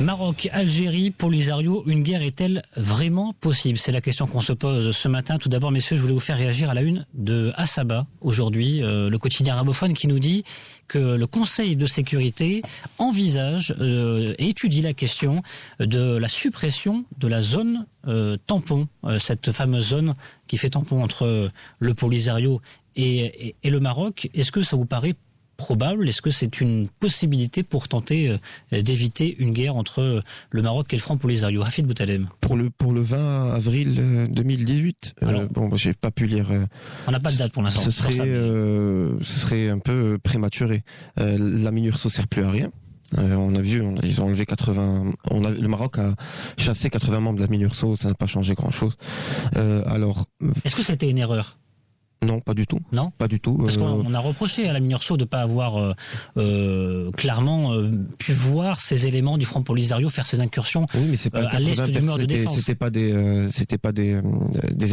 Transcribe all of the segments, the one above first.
Maroc, Algérie, Polisario, une guerre est-elle vraiment possible? C'est la question qu'on se pose ce matin. Tout d'abord, messieurs, je voulais vous faire réagir à la une de Asaba aujourd'hui, le quotidien arabophone qui nous dit que le Conseil de sécurité envisage et étudie la question de la suppression de la zone tampon, cette fameuse zone qui fait tampon entre le Polisario et le Maroc. Est-ce que ça vous paraît probable? Est-ce que c'est une possibilité pour tenter d'éviter une guerre entre le Maroc et le Front Polisario? Hafid Boutalem. Pour le 20 avril 2018, j'ai pas pu lire. On n'a pas de date pour l'instant. Ce serait un peu prématuré. La Minurso sert plus à rien. On a vu, ils ont enlevé 80. Le Maroc a chassé 80 membres de la Minurso, ça n'a pas changé grand-chose. Est-ce que c'était une erreur? Non, pas du tout. Non, pas du tout. Parce qu'on a reproché à la Minurso de ne pas avoir clairement pu voir ces éléments du Front Polisario faire ses incursions à l'est du mur de défense. C'était pas des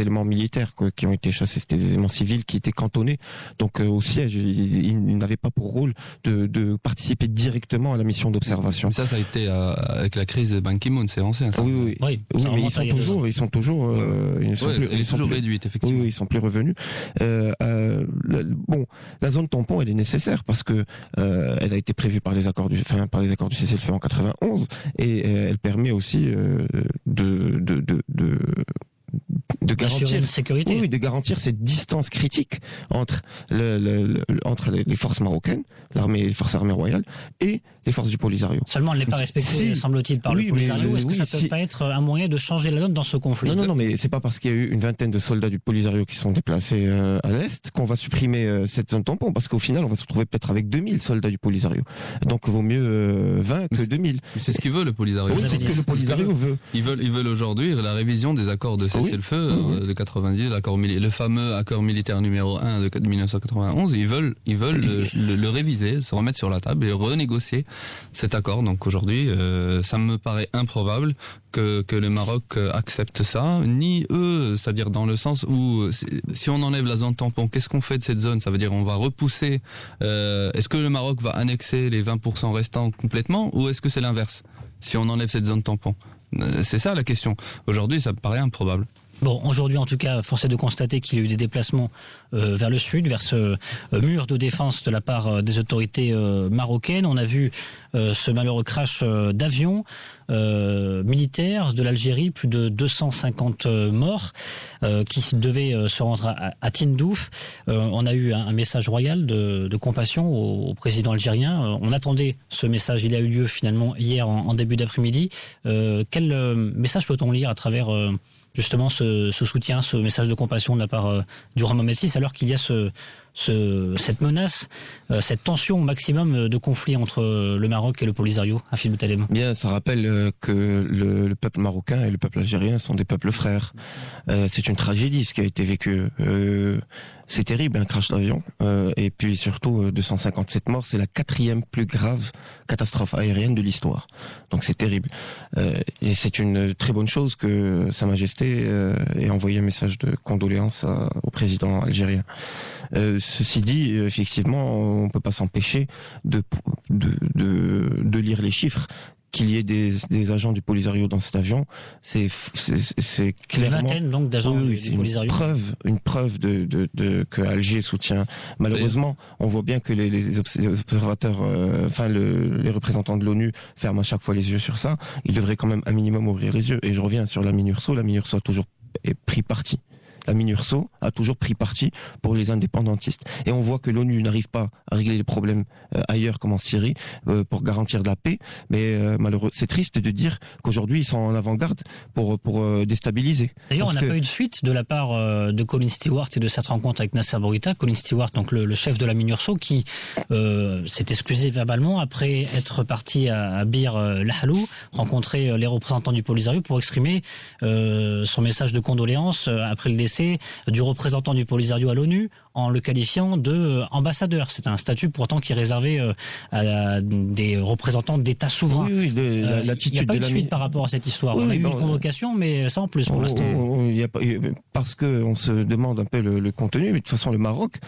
éléments militaires qui ont été chassés, c'était des éléments civils qui étaient cantonnés. Donc au siège, ils n'avaient pas pour rôle de participer directement à la mission d'observation. Ça a été avec la crise de Ban Ki-moon, c'est ancien. Ça. Oui, mais ils sont toujours réduite, effectivement. Oui, ils sont plus revenus. La zone tampon, elle est nécessaire parce que elle a été prévue par les accords du cessez-le-feu en 91 et elle permet aussi de garantir la sécurité. Oui, de garantir cette distance critique entre les forces marocaines, les forces armées royales et les forces du Polisario. Seulement, elle n'est pas respectée, semble-t-il, par le Polisario. Est-ce que ça peut pas être un moyen de changer la donne dans ce conflit? Non, mais c'est pas parce qu'il y a eu une vingtaine de soldats du Polisario qui sont déplacés à l'est qu'on va supprimer cette zone tampon, parce qu'au final, on va se retrouver peut-être avec 2000 soldats du Polisario. Donc, vaut mieux 20 que 2000. C'est ce qu'il veut, le Polisario. Oui, c'est ce que le Polisario veut. Ils veulent aujourd'hui la révision des accords de cessez-le-feu de 90, le fameux accord militaire numéro 1 de 1991. Ils veulent le réviser, se remettre sur la table et renégocier cet accord. Donc aujourd'hui, ça me paraît improbable que le Maroc accepte ça, ni eux, c'est-à-dire dans le sens où si on enlève la zone tampon, qu'est-ce qu'on fait de cette zone? Ça veut dire on va repousser, est-ce que le Maroc va annexer les 20% restants complètement, ou est-ce que c'est l'inverse si on enlève cette zone tampon? C'est ça la question. Aujourd'hui, ça me paraît improbable. Bon, aujourd'hui en tout cas, force est de constater qu'il y a eu des déplacements vers le sud, vers ce mur de défense de la part des autorités marocaines. On a vu ce malheureux crash d'avion militaire de l'Algérie, plus de 250 morts qui devaient se rendre à Tindouf. On a eu un message royal de compassion au président algérien. On attendait ce message, il a eu lieu finalement hier en début d'après-midi. Quel message peut-on lire à travers justement ce soutien, ce message de compassion de la part du roi Mohamed VI, alors qu'il y a cette menace, cette tension au maximum de conflit entre le Maroc et le Polisario? Hafid Boutalem. Bien, ça rappelle que le peuple marocain et le peuple algérien sont des peuples frères. C'est une tragédie ce qui a été vécu. C'est terrible, un crash d'avion. Et puis surtout, 257 morts, c'est la 4e plus grave catastrophe aérienne de l'histoire. Donc c'est terrible. Et c'est une très bonne chose que Sa Majesté ait envoyé un message de condoléances au président algérien. Ceci dit, effectivement, on peut pas s'empêcher de lire les chiffres. Qu'il y ait des agents du Polisario dans cet avion, c'est clairement une vingtaine donc d'agents du Polisario. Une preuve que Alger soutient. Malheureusement, on voit bien que les observateurs, les représentants de l'ONU ferment à chaque fois les yeux sur ça. Ils devraient quand même un minimum ouvrir les yeux. Et je reviens sur la Minurso. La Minurso a toujours pris parti. La Minurso a toujours pris parti pour les indépendantistes. Et on voit que l'ONU n'arrive pas à régler les problèmes ailleurs comme en Syrie pour garantir de la paix. Mais malheureusement, c'est triste de dire qu'aujourd'hui ils sont en avant-garde pour déstabiliser. D'ailleurs, on n'a pas eu de suite de la part de Colin Stewart et de cette rencontre avec Nasser Bourita. Colin Stewart, donc le chef de la Minurso, qui s'est excusé verbalement après être parti à Bir Lahalou, rencontrer les représentants du Polisario pour exprimer son message de condoléances après le décès du représentant du Polisario à l'ONU, en le qualifiant de ambassadeur. C'est un statut pourtant qui est réservé à des représentants d'États souverains. Oui, l'attitude. Il n'y a pas eu de suite par rapport à cette histoire. On a eu une convocation, mais ça en plus pour l'instant. Parce qu'on se demande un peu le contenu, mais de toute façon le Maroc,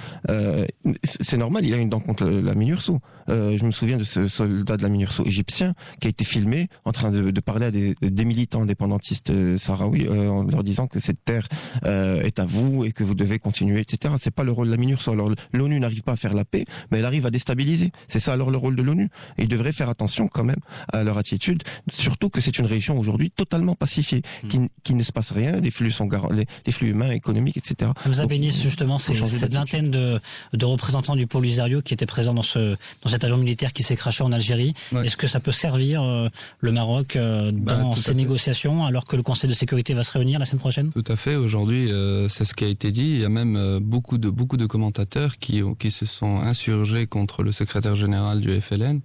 c'est normal, il a une dent contre la MINURSO. Je me souviens de ce soldat de la MINURSO égyptien qui a été filmé en train de parler à des militants indépendantistes sahraouis en leur disant que cette terre est à vous et que vous devez continuer, etc. C'est pas le rôle de la MINURSO. Alors l'ONU n'arrive pas à faire la paix, mais elle arrive à déstabiliser. C'est ça alors le rôle de l'ONU. Et ils devraient faire attention quand même à leur attitude, surtout que c'est une région aujourd'hui totalement pacifiée, qui ne se passe rien, les flux sont les flux humains, économiques, etc. Hamza Bénis, justement, c'est cette vingtaine de représentants du Polisario qui étaient présents dans cet avion militaire qui s'est crashé en Algérie. Ouais. Est-ce que ça peut servir le Maroc dans ces négociations alors que le Conseil de sécurité va se réunir la semaine prochaine? Tout à fait. Aujourd'hui, c'est ce qui a été dit. Il y a même beaucoup de commentateurs qui se sont insurgés contre le secrétaire général du FLN,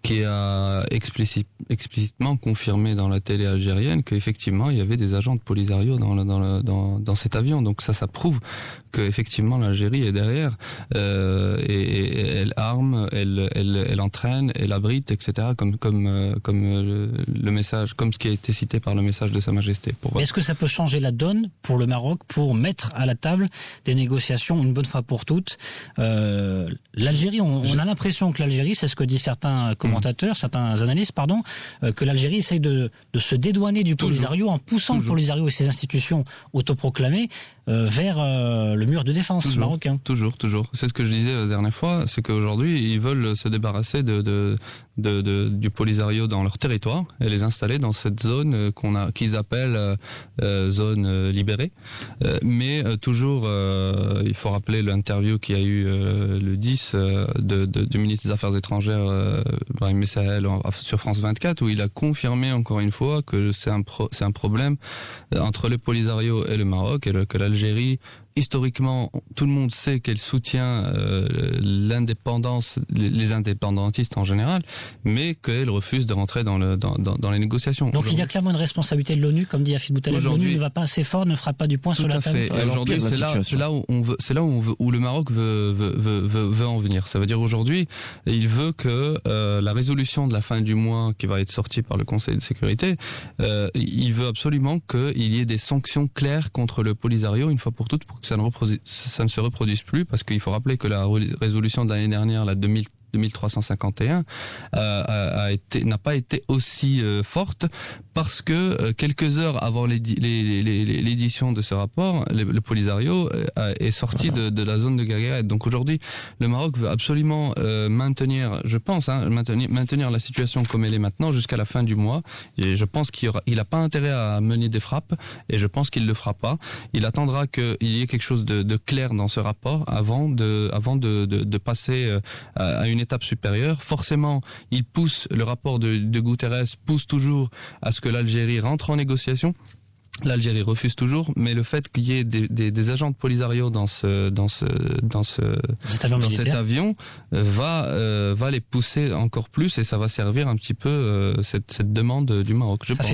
qui a explicitement confirmé dans la télé algérienne qu'effectivement il y avait des agents de Polisario dans cet avion. Donc ça prouve qu'effectivement l'Algérie est derrière et elle arme, elle entraîne, elle abrite, etc. Comme le message, comme ce qui a été cité par le message de Sa Majesté. Est-ce que ça peut changer la donne pour le Maroc pour mettre à la table des négociations une bonne fois pour toutes? L'Algérie, on a l'impression que l'Algérie, c'est ce que disent certains certains analystes, que l'Algérie essaye de se dédouaner du Polisario en poussant le Polisario et ses institutions autoproclamées vers le mur de défense marocain. Toujours. C'est ce que je disais la dernière fois, c'est qu'aujourd'hui, ils veulent se débarrasser du Polisario dans leur territoire et les installer dans cette zone qu'ils appellent zone libérée. Mais toujours, il faut rappeler l'interview qu'il y a eu le 10 du ministre des Affaires étrangères, Brahim Messaël, sur France 24, où il a confirmé encore une fois que c'est un problème entre le Polisario et le Maroc, et que l'Algérie, historiquement, tout le monde sait qu'elle soutient l'indépendance, les indépendantistes en général, mais qu'elle refuse de rentrer dans les négociations. Donc il y a clairement une responsabilité de l'ONU, comme dit Afid Boutaleb. L'ONU ne va pas assez fort, ne frappe pas du poing sur la table. Tout à fait. Et aujourd'hui, c'est là où le Maroc veut en venir. Ça veut dire aujourd'hui, il veut que la résolution de la fin du mois qui va être sortie par le Conseil de sécurité, il veut absolument qu'il y ait des sanctions claires contre le Polisario une fois pour toutes, pour que ça ne se reproduise plus, parce qu'il faut rappeler que la résolution de l'année dernière, la 2351, n'a pas été aussi forte, parce que quelques heures avant l'édition de ce rapport, le Polisario est sorti de la zone de Guergueret. Donc aujourd'hui, le Maroc veut absolument maintenir la situation comme elle est maintenant jusqu'à la fin du mois. Et je pense qu'il n'a pas intérêt à mener des frappes, et je pense qu'il ne le fera pas. Il attendra qu'il y ait quelque chose de clair dans ce rapport avant de passer à une étape supérieure. Forcément, le rapport de Guterres pousse toujours à ce que l'Algérie rentre en négociation. L'Algérie refuse toujours, mais le fait qu'il y ait des agents de Polisario dans cet avion va les pousser encore plus, et ça va servir un petit peu cette demande du Maroc, je pense.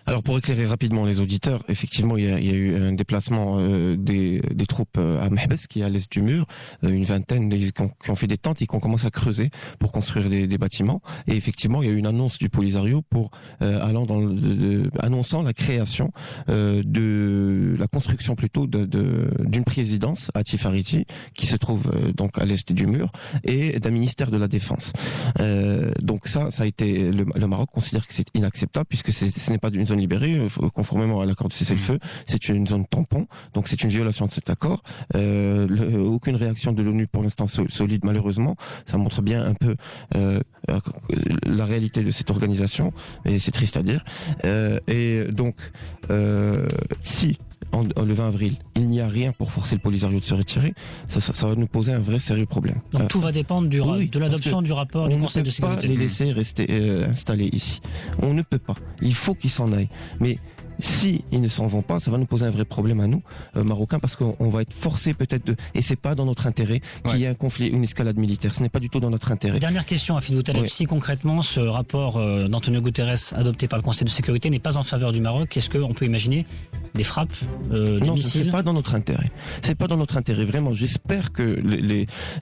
Alors pour éclairer rapidement les auditeurs, effectivement il y a eu un déplacement des troupes à Mehbes, qui est à l'est du mur, une vingtaine qui ont fait des tentes et qui ont commencé à creuser pour construire des bâtiments. Et effectivement il y a eu une annonce du Polisario annonçant la création de la construction plutôt d'une présidence à Tifariti, qui se trouve donc à l'est du mur, et d'un ministère de la Défense. Donc ça a été le Maroc considère que c'est inacceptable, puisque ce n'est pas une zone libérée, conformément à l'accord de cessez-le-feu, c'est une zone tampon, donc c'est une violation de cet accord. Aucune réaction de l'ONU pour l'instant solide, malheureusement. Ça montre bien un peu la réalité de cette organisation, et c'est triste à dire. Et donc, si le 20 avril, il n'y a rien pour forcer le Polisario de se retirer, ça va nous poser un vrai sérieux problème. Donc tout va dépendre de l'adoption du rapport du Conseil de sécurité. On ne peut pas les laisser rester installés ici. On ne peut pas. Il faut qu'ils s'en aillent. Mais si ils ne s'en vont pas, ça va nous poser un vrai problème à nous, Marocains, parce qu'on va être forcés peut-être et c'est pas dans notre intérêt qu'il y ait un conflit, une escalade militaire. Ce n'est pas du tout dans notre intérêt. Dernière question, Afid Boutaleb. Si concrètement ce rapport d'Antonio Guterres adopté par le Conseil de sécurité n'est pas en faveur du Maroc, est-ce qu'on peut imaginer des frappes, des Non, missiles. c'est pas dans notre intérêt. C'est pas dans notre intérêt. Vraiment, j'espère que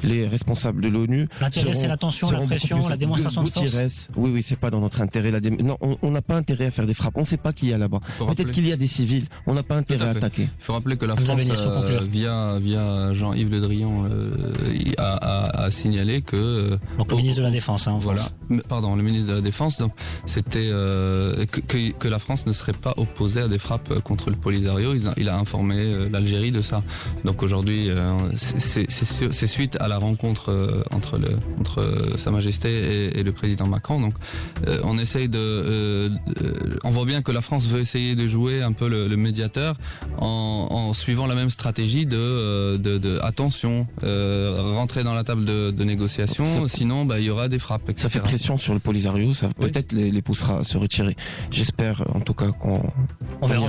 les responsables de l'ONU. L'intérêt, c'est la tension, la pression, la démonstration de force. Oui, c'est pas dans notre intérêt. Non, on n'a pas intérêt à faire des frappes. On sait pas qui y a là-bas. Peut-être qu'il y a des civils. On n'a pas intérêt à attaquer. Il faut rappeler que la France, via Jean-Yves Le Drian, a signalé que. Donc le ministre de la Défense, en France. Pardon, le ministre de la Défense. Donc c'était que la France ne serait pas opposée à des frappes contre le Polisario. Il a informé l'Algérie de ça. Donc aujourd'hui, c'est suite à la rencontre entre Sa Majesté et le président Macron. Donc on essaye on voit bien que la France veut essayer de jouer un peu le médiateur en suivant la même stratégie de attention, rentrer dans la table de négociation, sinon il y aura des frappes, etc. Ça fait pression sur le Polisario, ça peut-être les poussera à se retirer. J'espère en tout cas on verra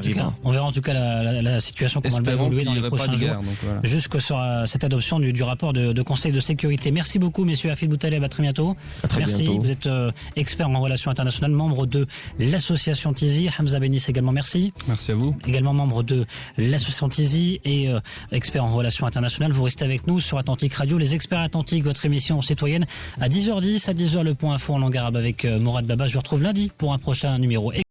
en tout cas la situation comment elle va évoluer dans les prochains jours, jusque sur cette adoption du rapport de Conseil de sécurité. Merci beaucoup, messieurs Hafid Boutaleb, à très bientôt. Merci. Vous êtes expert en relations internationales, membre de l'association Tizi. Hamza Benis également, merci. Merci à vous. Également membre de l'association Tizi et expert en relations internationales. Vous restez avec nous sur Atlantique Radio, les experts Atlantiques, votre émission citoyenne à 10h10, à 10h le point info en langue arabe avec Mourad Baba. Je vous retrouve lundi pour un prochain numéro.